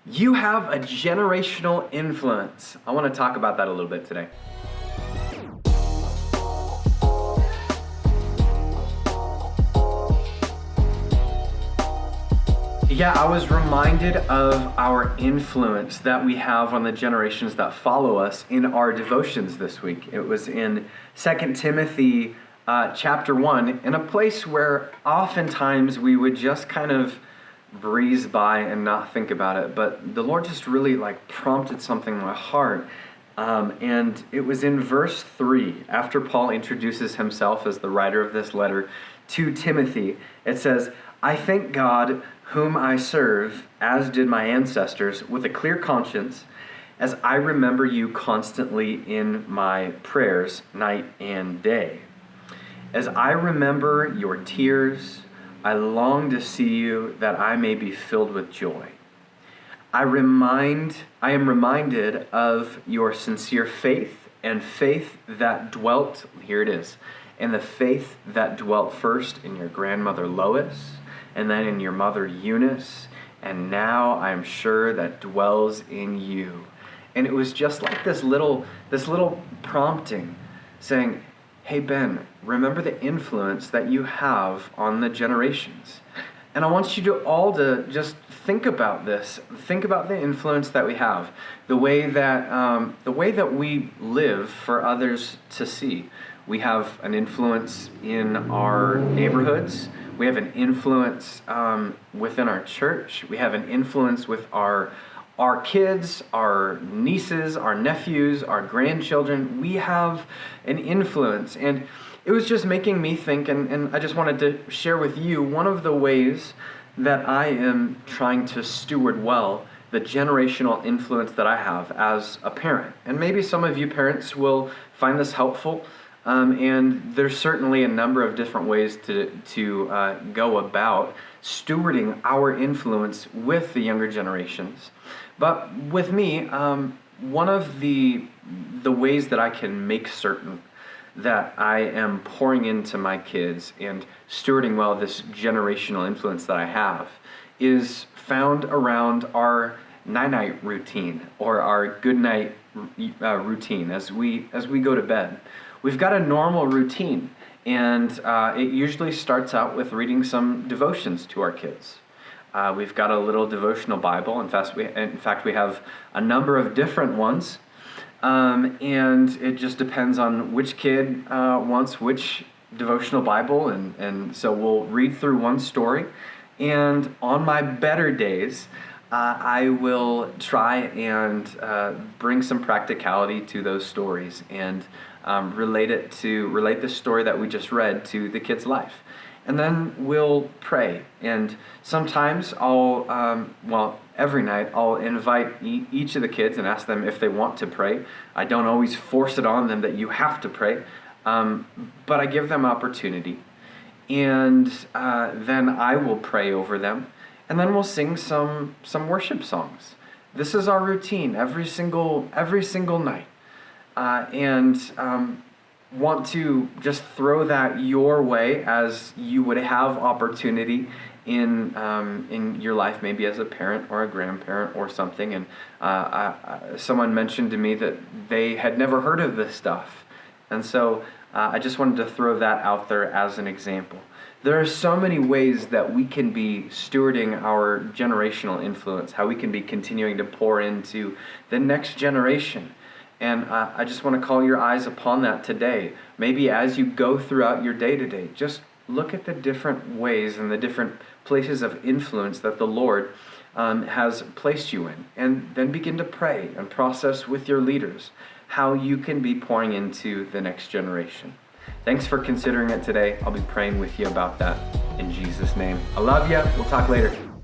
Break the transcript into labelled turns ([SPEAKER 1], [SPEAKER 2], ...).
[SPEAKER 1] You have a generational influence. I want to talk about that a little bit today. Yeah, I was reminded of our influence that we have on the generations that follow us in our devotions this week. It was in 2 Timothy chapter 1, in a place where oftentimes we would just kind of breeze by and not think about it, but the Lord just really prompted something in my heart. And it was in verse 3, after Paul introduces himself as the writer of this letter to Timothy. It says, "I thank God, whom I serve, as did my ancestors, with a clear conscience, as I remember you constantly in my prayers, night and day. As I remember your tears, I long to see you, that I may be filled with joy. I am reminded of your sincere faith, and faith that dwelt," here it is, "and the faith that dwelt first in your grandmother Lois, and then in your mother Eunice, and now I am sure that dwells in you." And it was just like this little prompting saying, "Hey Ben, remember the influence that you have on the generations." And I want you to all to just think about this. Think about the influence that we have, the way that we live for others to see. We have an influence in our neighborhoods. We have an influence within our church. We have an influence with our kids, our nieces, our nephews, our grandchildren. We have an influence. And it was just making me think, and I just wanted to share with you one of the ways that I am trying to steward well the generational influence that I have as a parent. And maybe some of you parents will find this helpful. And there's certainly a number of different ways to go about stewarding our influence with the younger generations. But with me, one of the ways that I can make certain that I am pouring into my kids and stewarding well this generational influence that I have is found around our night-night routine, or our good night routine as we go to bed. We've got a normal routine, and it usually starts out with reading some devotions to our kids. We've got a little devotional Bible. In fact, we have a number of different ones, and it just depends on which kid wants which devotional Bible, and so we'll read through one story. And on my better days, I will try and bring some practicality to those stories and relate the story that we just read to the kid's life. And then we'll pray. And sometimes every night I'll invite each of the kids and ask them if they want to pray. I don't always force it on them that you have to pray, but I give them opportunity. And then I will pray over them. And then we'll sing some worship songs. This is our routine every single night. And want to just throw that your way as you would have opportunity in your life, maybe as a parent or a grandparent or something. And someone mentioned to me that they had never heard of this stuff. And so I just wanted to throw that out there as an example. There are so many ways that we can be stewarding our generational influence, how we can be continuing to pour into the next generation. And I just want to call your eyes upon that today. Maybe as you go throughout your day-to-day, just look at the different ways and the different places of influence that the Lord has placed you in. And then begin to pray and process with your leaders how you can be pouring into the next generation. Thanks for considering it today. I'll be praying with you about that in Jesus' name. I love you. We'll talk later.